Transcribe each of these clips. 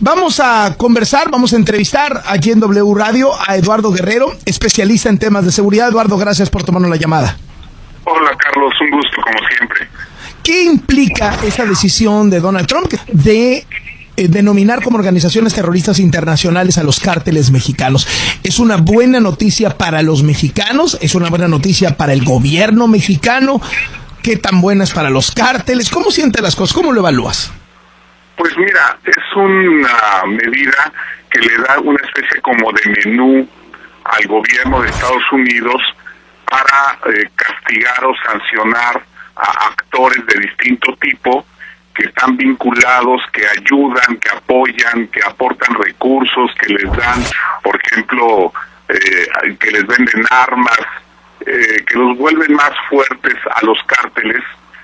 Vamos a conversar, vamos a entrevistar aquí en W Radio a Eduardo Guerrero, especialista en temas de seguridad. Eduardo, gracias por tomarnos la llamada. Hola Carlos, un gusto como siempre. ¿Qué implica esta decisión de Donald Trump de denominar como organizaciones terroristas internacionales a los cárteles mexicanos? ¿Es una buena noticia para los mexicanos? ¿Es una buena noticia para el gobierno mexicano? ¿Qué tan buena es para los cárteles? ¿Cómo sientes las cosas? ¿Cómo lo evalúas? Pues mira, es una medida que le da una especie como de menú al gobierno de Estados Unidos para castigar o sancionar a actores de distinto tipo que están vinculados, que ayudan, que apoyan, que aportan recursos, que les dan, por ejemplo, que les venden armas, que los vuelven más fuertes a los cárteles.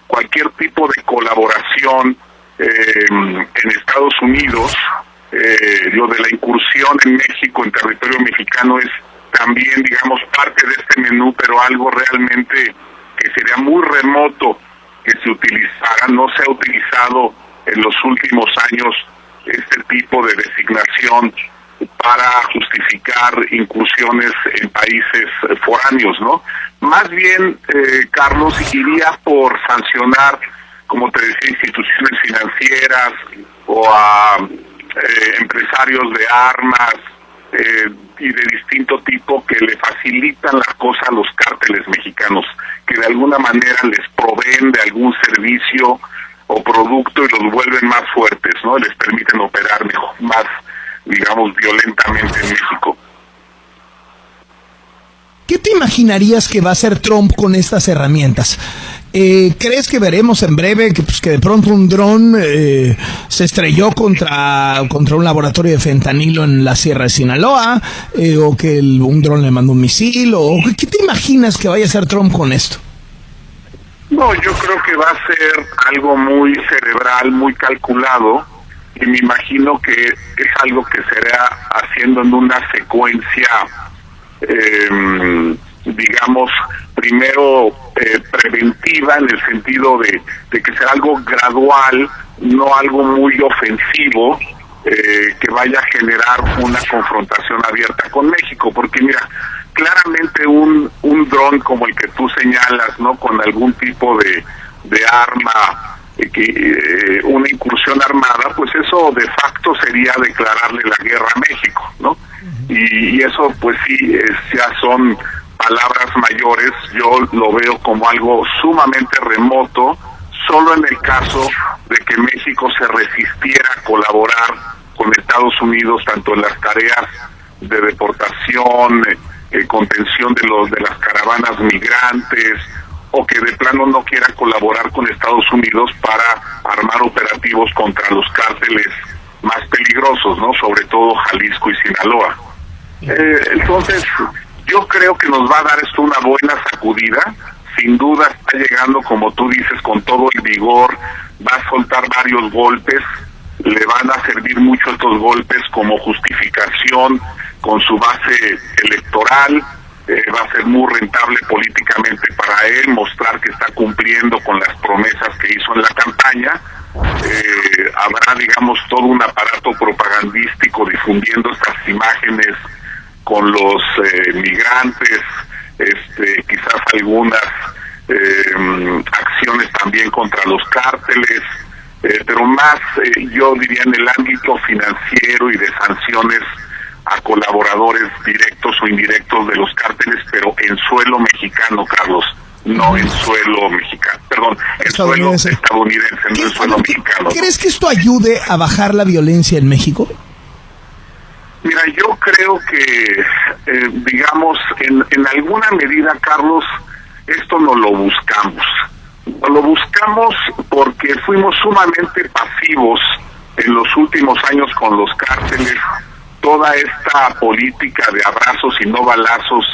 Cualquier tipo de colaboración en Estados Unidos, lo de la incursión en México, en territorio mexicano, es también, digamos, parte de este menú, pero algo realmente que sería muy remoto que se utilizara. No se ha utilizado en los últimos años este tipo de designación para justificar incursiones en países foráneos, ¿no? Más bien, Carlos, iría por sancionar, como te decía, instituciones financieras o a empresarios de armas y de distinto tipo que le facilitan la cosa a los cárteles mexicanos, que de alguna manera les proveen de algún servicio o producto y los vuelven más fuertes, ¿no? Les permiten operar mejor, más, digamos, violentamente en México. ¿Qué te imaginarías que va a hacer Trump con estas herramientas? ¿Crees que veremos en breve que de pronto un dron se estrelló contra un laboratorio de fentanilo en la Sierra de Sinaloa? ¿O que un dron le mandó un misil? ¿O qué te imaginas que vaya a hacer Trump con esto? No, yo creo que va a ser algo muy cerebral, muy calculado, y me imagino que es algo que será haciendo en una secuencia, digamos, primero preventiva, en el sentido de que sea algo gradual, no algo muy ofensivo, que vaya a generar una confrontación abierta con México, porque mira, claramente un dron como el que tú señalas, ¿no? Con algún tipo de arma, una incursión armada, pues eso de facto sería declararle la guerra a México, ¿no? Y eso pues sí, ya son palabras mayores. Yo lo veo como algo sumamente remoto, solo en el caso de que México se resistiera a colaborar con Estados Unidos, tanto en las tareas de deportación, contención de las caravanas migrantes, o que de plano no quiera colaborar con Estados Unidos para armar operativos contra los cárteles más peligrosos, ¿no? Sobre todo Jalisco y Sinaloa. Entonces, yo creo que nos va a dar esto una buena sacudida. Sin duda está llegando, como tú dices, con todo el vigor, va a soltar varios golpes, le van a servir mucho estos golpes como justificación con su base electoral. Va a ser muy rentable políticamente para él mostrar que está cumpliendo con las promesas que hizo en la campaña. Habrá, digamos, todo un aparato propagandístico difundiendo estas imágenes con los migrantes, quizás algunas acciones también contra los cárteles, pero más, yo diría, en el ámbito financiero y de sanciones a colaboradores directos o indirectos de los cárteles, pero en suelo mexicano, Carlos, no en suelo mexicano, perdón, en suelo estadounidense, no en suelo mexicano. ¿Crees que esto ayude a bajar la violencia en México? Mira, yo creo que, digamos, en alguna medida, Carlos, esto no lo buscamos. Lo buscamos porque fuimos sumamente pasivos en los últimos años con los cárteles. Toda esta política de abrazos y no balazos,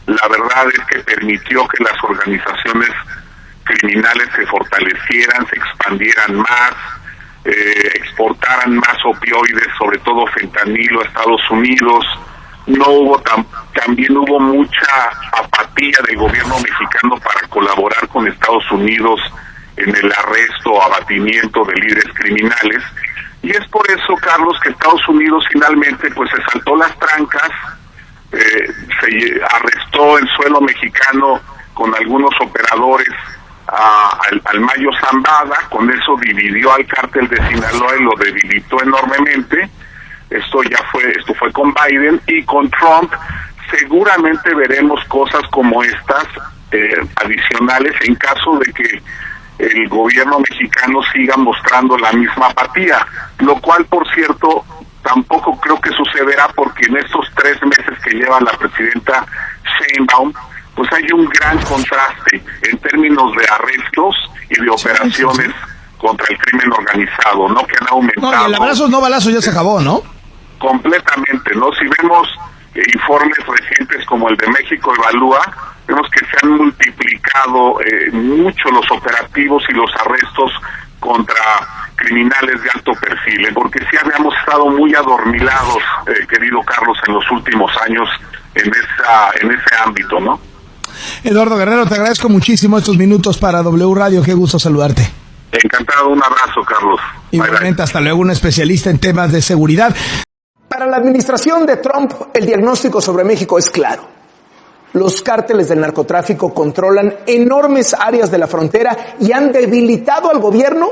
la verdad es que permitió que las organizaciones criminales se fortalecieran, se expandieran más, exportaran más opioides, sobre todo fentanilo, a Estados Unidos. No hubo también hubo mucha apatía del gobierno mexicano para colaborar con Estados Unidos en el arresto o abatimiento de líderes criminales. Y es por eso, Carlos, que Estados Unidos finalmente pues se saltó las trancas, se arrestó en suelo mexicano con algunos operadores al Mayo Zambada. Con eso dividió al cártel de Sinaloa y lo debilitó enormemente. Esto fue con Biden, y con Trump seguramente veremos cosas como estas adicionales en caso de que el gobierno mexicano siga mostrando la misma apatía, lo cual, por cierto, tampoco creo que sucederá, porque en estos 3 meses que lleva la presidenta Sheinbaum, pues hay un gran contraste en términos de arrestos y de operaciones contra el crimen organizado, ¿no? Que han aumentado. No, y el abrazos no balazos ya se acabó, ¿no? Completamente, ¿no? Si vemos informes recientes como el de México Evalúa, vemos que se han multiplicado mucho los operativos y los arrestos contra criminales de alto perfil, porque sí habíamos estado muy adormilados, querido Carlos, en los últimos años en ese ámbito, ¿no? Eduardo Guerrero, te agradezco muchísimo estos minutos para W Radio, qué gusto saludarte. Encantado, un abrazo, Carlos. Igualmente, bye, bye. Hasta luego, un especialista en temas de seguridad. Para la administración de Trump, el diagnóstico sobre México es claro. Los cárteles del narcotráfico controlan enormes áreas de la frontera y han debilitado al gobierno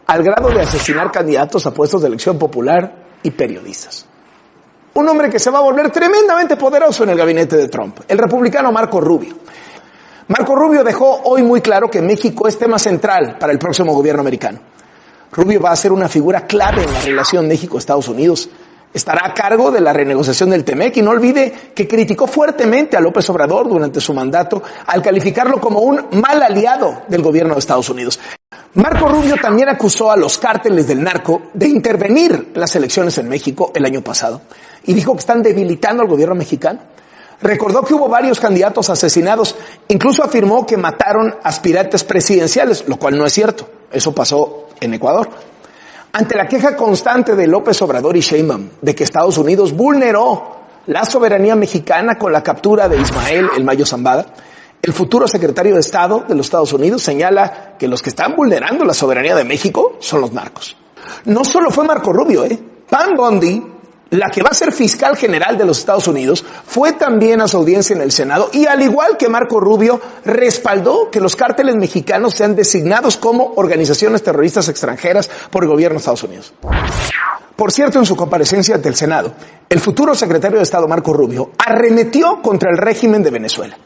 al grado de asesinar candidatos a puestos de elección popular y periodistas. Un hombre que se va a volver tremendamente poderoso en el gabinete de Trump, el republicano Marco Rubio. Marco Rubio dejó hoy muy claro que México es tema central para el próximo gobierno americano. Rubio va a ser una figura clave en la relación México-Estados Unidos. Estará a cargo de la renegociación del TEMEC, y no olvide que criticó fuertemente a López Obrador durante su mandato al calificarlo como un mal aliado del gobierno de Estados Unidos. Marco Rubio también acusó a los cárteles del narco de intervenir en las elecciones en México el año pasado y dijo que están debilitando al gobierno mexicano. Recordó que hubo varios candidatos asesinados, incluso afirmó que mataron aspirantes presidenciales, lo cual no es cierto. Eso pasó en Ecuador. Ante la queja constante de López Obrador y Sheinbaum de que Estados Unidos vulneró la soberanía mexicana con la captura de Ismael El Mayo Zambada, el futuro secretario de Estado de los Estados Unidos señala que los que están vulnerando la soberanía de México son los narcos. No solo fue Marco Rubio, Pam Bondi, la que va a ser fiscal general de los Estados Unidos, fue también a su audiencia en el Senado y, al igual que Marco Rubio, respaldó que los cárteles mexicanos sean designados como organizaciones terroristas extranjeras por el gobierno de Estados Unidos. Por cierto, en su comparecencia ante el Senado, el futuro secretario de Estado Marco Rubio arremetió contra el régimen de Venezuela.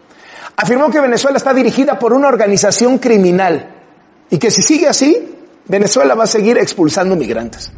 Afirmó que Venezuela está dirigida por una organización criminal y que si sigue así, Venezuela va a seguir expulsando migrantes.